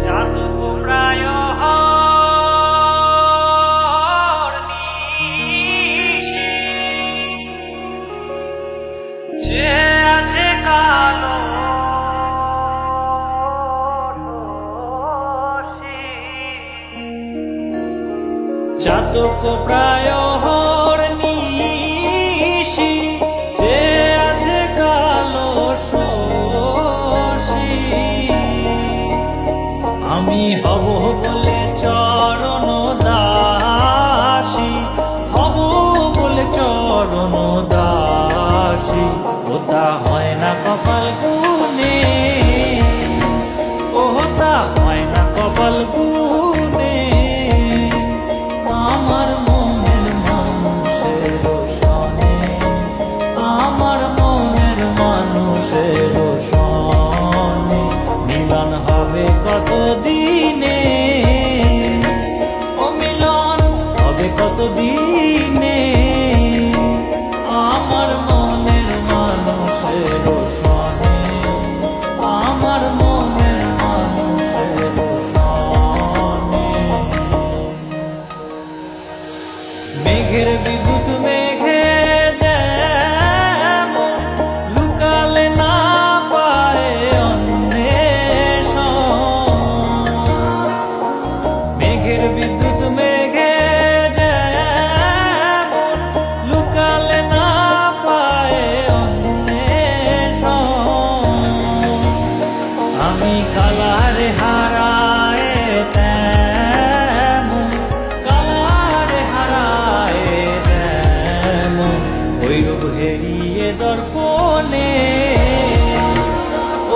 চাতক প্রায় নিশি, যে আছে কালো চাতক প্রায় নিশি, যে আছে কালো শশী। আমি হব বলে চরণ দাসী, হব বলে চরণ দাসী। ওটা হয় না কপাল গুনে, ওটা হয় না কপাল গুনে। আমার মনের মানুষের সনে, আমার মনের মানুষের সনে মিলন হবে কত দিনে, ও মিলন হবে কত দিনে। আমার মনের মানুষের সনে, আমার মনের মানুষের সনে। মেঘের বিদ্যুৎ মেঘে যেমন লুকালে না পায় অন্বেষণ, মেঘের বিদ্যুৎ মেঘে যেমন লুকালে না পায় অন্বেষণ। আমি কালারে হারায় তেমন, কালারে হারায় তেমন ওই রূপ হেরিয়ে দর্পণে,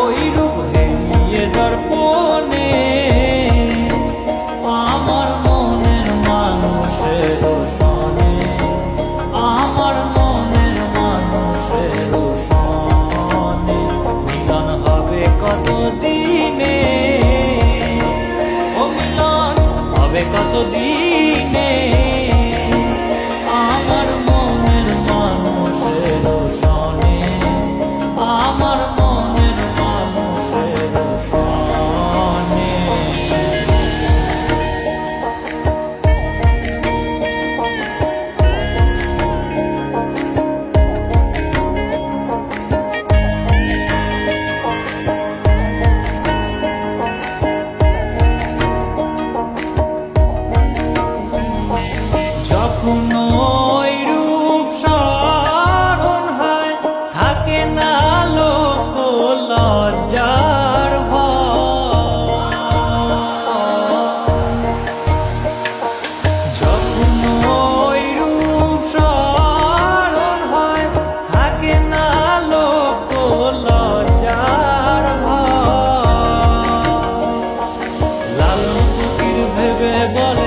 ওই রূপ হেরিয়ে দর্পণে। আমার মনের মানুষের সনে, আমার মনের মানুষের সনে মিলন হবে কত দিনে, ও মিলন হবে কত দিনে। আমার মনের মানুষের সনে, আমার মনের মানুষের সনে। যখন ওই রূপ স্মরণ হয়, থাকে না লোক লজ্জার ভয়। যখন ওই রূপ স্মরণ হয়, থাকে না লোক লজ্জার ভয়। লালন ফকির ভেবে বলে